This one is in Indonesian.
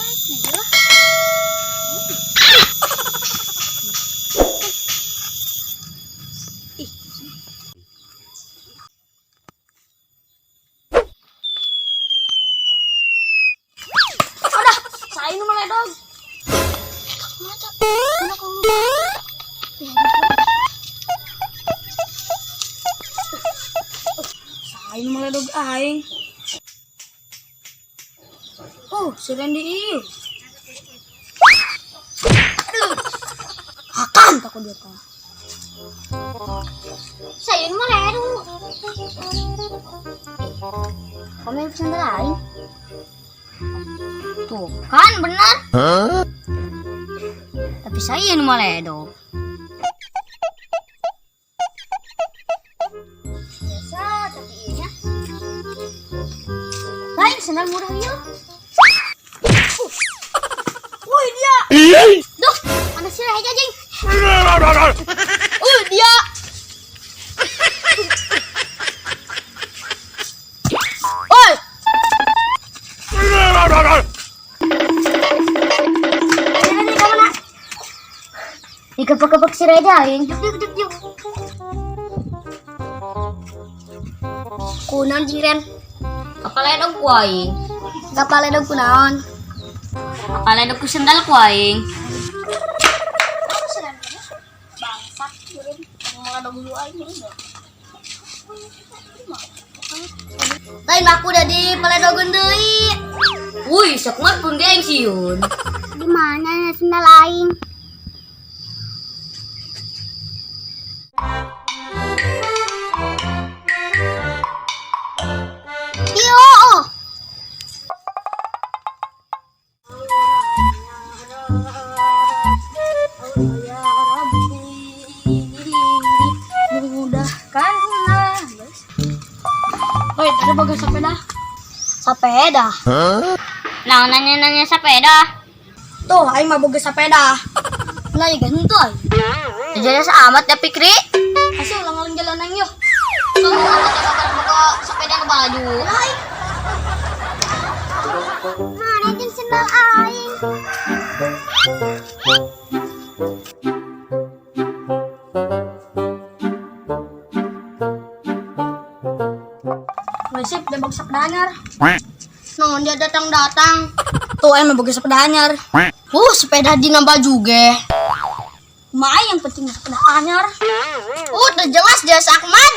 Saya ini malah dong. Saya ini malah dong aing. Oh, si Randy ieu. Akan takut dia tah. Saya ini malah dong. Kamu yang pesan lain? Tuh kan benar. Tapi saya ini malah edo. Biasa tapi iya. Lain sendal murah yuk. Woi dia. Duh, mana sih aja jing. Dia. Oi. Dikepak-kepak si Reda yang juk. Kunaon jiren? Kapala dog ku aing. Kapale dog kunaon? Kapala dog ku sendal ku aing. Bangsat jiren. Malah dog lu aing enggak. Lain aku udah di paledogeun deui. Wuih, sok mah pun geng siun. Di mana sendal aing? Mudahkanlah. Woi, ada bagus sepeda. Sepeda. Nah, nanya sepeda. Tuh, aing mah boga sepeda. Lah ya gantuy. Jadi amat ya Pikri. Asih ulang-ulang jalanan yuk. Kamu buka sepeda ke baju. Mana jeung sendal aing? Masih dia boga sepeda anyar. Naon dia datang-datang. Tuh aing mah boga sepeda anyar. Sepeda di nambah juga. Yang penting sepeda anyar. Udah jelas dia Ahmad.